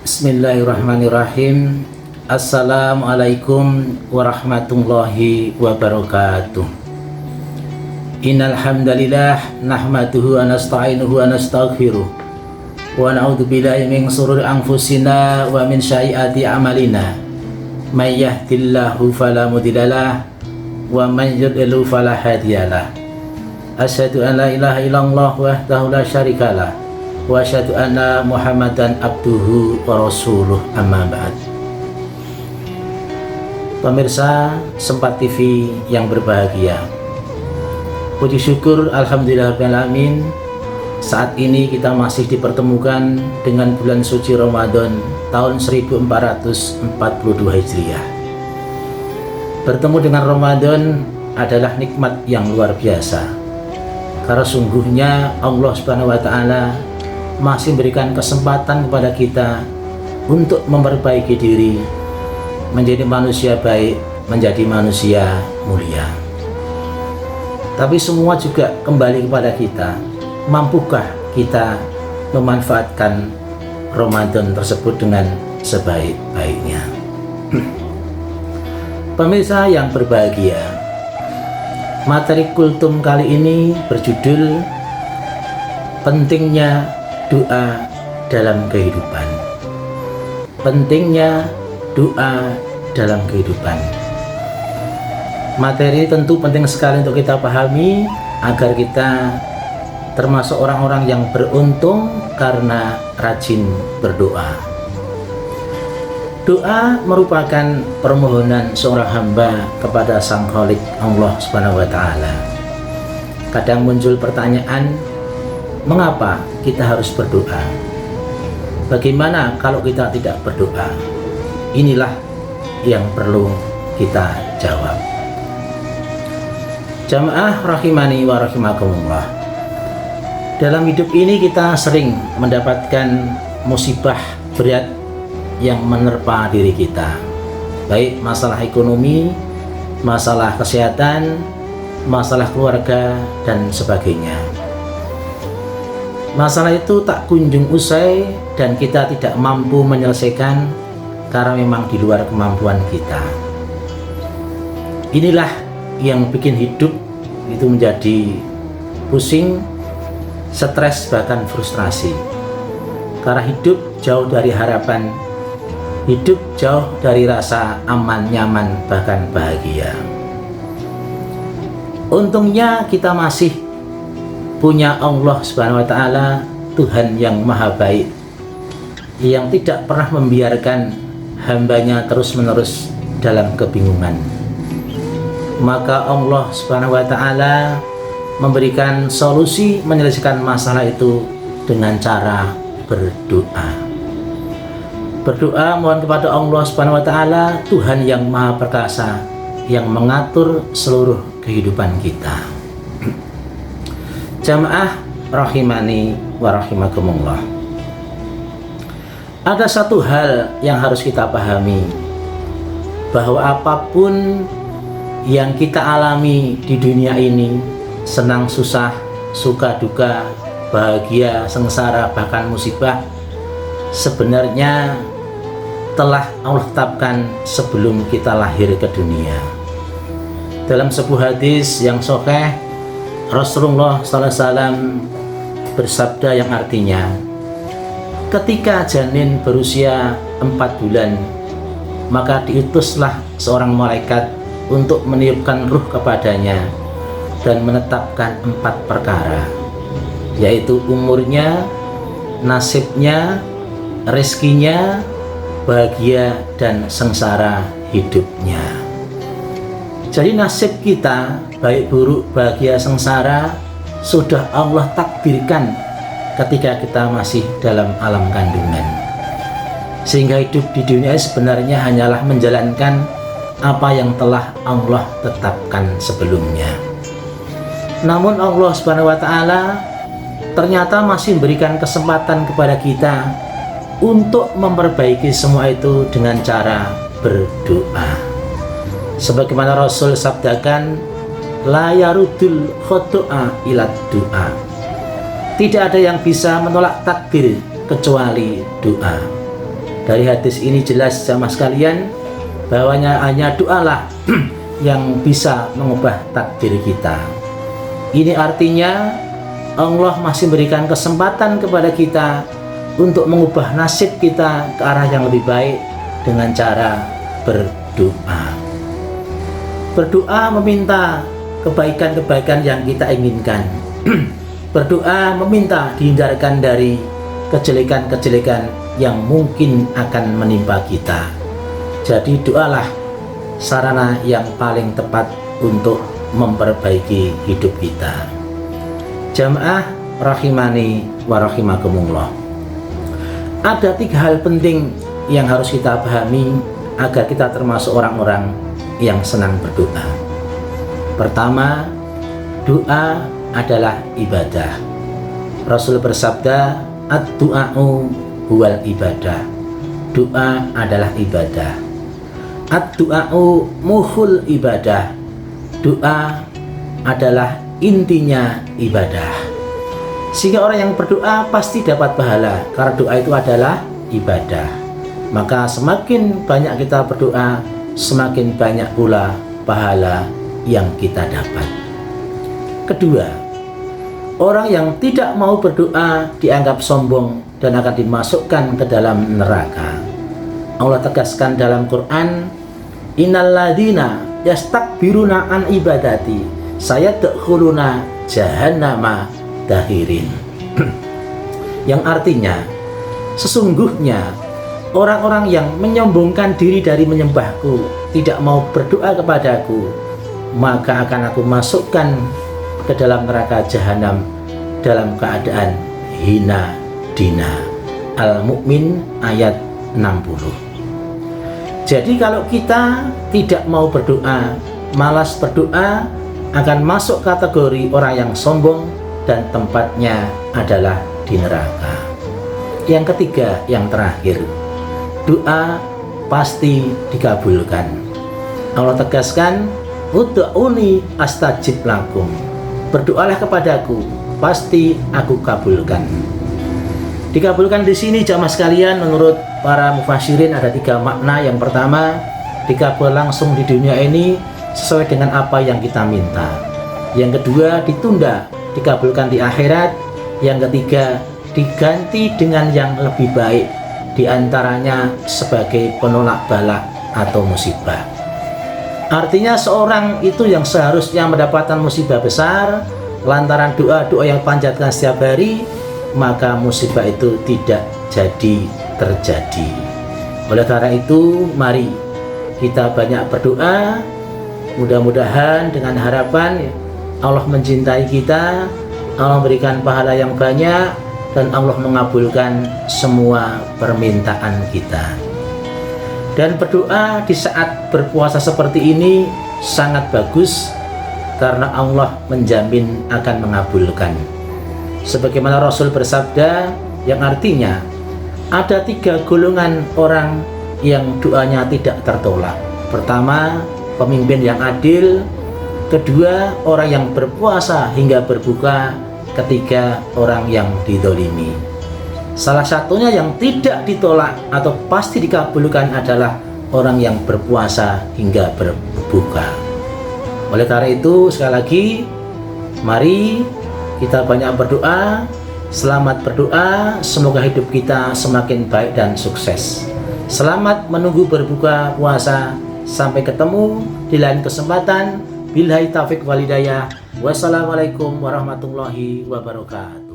Bismillahirrahmanirrahim. Assalamualaikum warahmatullahi wabarakatuh. Innal hamdalillah nahmaduhu wa nasta'inuhu wa nastaghfiruh wa na'udzu billahi min shururi anfusina wa min sayyiati a'malina. May yahdihillahu fala mudhillalah wa may yudlil fala hadiyalah. Asyhadu an la ilaha illallah wahdahu la syarikalah wa asyhadu anna Muhammadan abduhu wa rasuluh, amma ba'd. Pemirsa Sempat TV yang berbahagia, puji syukur alhamdulillahirabbil alamin, saat ini kita masih dipertemukan dengan bulan suci Ramadan tahun 1442 Hijriah. Bertemu dengan Ramadan adalah nikmat yang luar biasa, karena sungguhnya Allah Subhanahu wa taala masih memberikan kesempatan kepada kita untuk memperbaiki diri, menjadi manusia baik, menjadi manusia mulia. Tapi semua juga kembali kepada kita. Mampukah kita memanfaatkan Ramadan tersebut dengan sebaik-baiknya? Pemirsa yang berbahagia, materi kultum kali ini berjudul pentingnya doa dalam kehidupan. Pentingnya doa dalam kehidupan. Materi tentu penting sekali untuk kita pahami agar kita termasuk orang-orang yang beruntung karena rajin berdoa. Doa merupakan permohonan seorang hamba kepada Sang Khalik Allah Subhanahu wa taala. Kadang muncul pertanyaan, mengapa kita harus berdoa? Bagaimana kalau kita tidak berdoa? Inilah yang perlu kita jawab. Jamaah rahimani wa rahimakumullah. Dalam hidup ini kita sering mendapatkan musibah berat yang menerpa diri kita, baik masalah ekonomi, masalah kesehatan, masalah keluarga, dan sebagainya. Masalah itu tak kunjung usai dan kita tidak mampu menyelesaikan karena memang di luar kemampuan kita. Inilah yang bikin hidup itu menjadi pusing, stres, bahkan frustrasi. Karena hidup jauh dari harapan, hidup jauh dari rasa aman, nyaman, bahkan bahagia. Untungnya kita masih punya Allah Subhanahu wa taala, Tuhan yang maha baik, yang tidak pernah membiarkan hambanya terus-menerus dalam kebingungan. Maka Allah Subhanahu wa taala memberikan solusi menyelesaikan masalah itu dengan cara berdoa. Berdoa mohon kepada Allah Subhanahu wa taala, Tuhan yang maha perkasa, yang mengatur seluruh kehidupan kita. Jamaah rahimani wa rahimakumullah. Ada satu hal yang harus kita pahami, bahwa apapun yang kita alami di dunia ini, senang susah, suka duka, bahagia, sengsara, bahkan musibah, sebenarnya telah Allah tetapkan sebelum kita lahir ke dunia. Dalam sebuah hadis yang sahih, Rasulullah SAW bersabda yang artinya, ketika janin berusia 4 bulan, maka diutuslah seorang malaikat untuk meniupkan ruh kepadanya dan menetapkan 4 perkara, yaitu umurnya, nasibnya, rezekinya, bahagia, dan sengsara hidupnya. Jadi nasib kita, baik buruk, bahagia, sengsara, sudah Allah takdirkan ketika kita masih dalam alam kandungan. Sehingga hidup di dunia sebenarnya hanyalah menjalankan apa yang telah Allah tetapkan sebelumnya. Namun Allah Subhanahu wa taala ternyata masih memberikan kesempatan kepada kita untuk memperbaiki semua itu dengan cara berdoa. Sebagaimana Rasul sabdakan, la yarudul khoto'a ilad doa. Tidak ada yang bisa menolak takdir kecuali doa. Dari hadis ini jelas jamaah sekalian bahwanya hanya doalah yang bisa mengubah takdir kita. Ini artinya Allah masih berikan kesempatan kepada kita untuk mengubah nasib kita ke arah yang lebih baik dengan cara berdoa. Berdoa meminta kebaikan-kebaikan yang kita inginkan. Berdoa meminta dihindarkan dari kejelekan-kejelekan yang mungkin akan menimpa kita. Jadi doalah sarana yang paling tepat untuk memperbaiki hidup kita. Jamaah rahimani wa rahimakumullah. Ada 3 hal penting yang harus kita pahami agar kita termasuk orang-orang yang senang berdoa. Pertama, doa adalah ibadah. Rasul bersabda, ad-du'a'u huwal ibadah. Doa adalah ibadah. Ad-du'a'u muhul ibadah. Doa adalah intinya ibadah. Sehingga orang yang berdoa pasti dapat pahala, karena doa itu adalah ibadah. Maka semakin banyak kita berdoa, semakin banyak pula pahala yang kita dapat. Kedua, orang yang tidak mau berdoa dianggap sombong dan akan dimasukkan ke dalam neraka. Allah tegaskan dalam Quran, innalladzina yastakbiruna an ibadati sayadkhuluna jahannama dahirin. Yang artinya, sesungguhnya orang-orang yang menyombongkan diri dari menyembahku, tidak mau berdoa kepadaku, maka akan aku masukkan ke dalam neraka jahanam dalam keadaan hina dina. Al-Mu'min ayat 60. Jadi kalau kita tidak mau berdoa, malas berdoa, akan masuk kategori orang yang sombong dan tempatnya adalah di neraka. Yang ketiga, yang terakhir, doa pasti dikabulkan. Allah tegaskan, ud'uni astajib lakum. Berdoalah kepadaku, pasti aku kabulkan. Dikabulkan di sini jamaah sekalian, menurut para mufassirin ada 3 makna. Yang pertama, dikabul langsung di dunia ini sesuai dengan apa yang kita minta. Yang kedua, ditunda, dikabulkan di akhirat. Yang ketiga, diganti dengan yang lebih baik, diantaranya sebagai penolak bala atau musibah. Artinya seorang itu yang seharusnya mendapatkan musibah besar lantaran doa-doa yang panjatkan setiap hari, maka musibah itu tidak jadi terjadi. Oleh karena itu, mari kita banyak berdoa. Mudah-mudahan dengan harapan Allah mencintai kita, Allah memberikan pahala yang banyak, dan Allah mengabulkan semua permintaan kita. Dan berdoa di saat berpuasa seperti ini sangat bagus, karena Allah menjamin akan mengabulkan. Sebagaimana Rasul bersabda, yang artinya ada 3 golongan orang yang doanya tidak tertolak. Pertama, pemimpin yang adil. Kedua, orang yang berpuasa hingga berbuka. Ketiga, orang yang didolimi. Salah satunya yang tidak ditolak atau pasti dikabulkan adalah orang yang berpuasa hingga berbuka. Oleh karena itu, sekali lagi, mari kita banyak berdoa. Selamat berdoa, semoga hidup kita semakin baik dan sukses. Selamat menunggu berbuka puasa. Sampai ketemu di lain kesempatan. Billahi taufiq wal hidayah. Wassalamualaikum warahmatullahi wabarakatuh.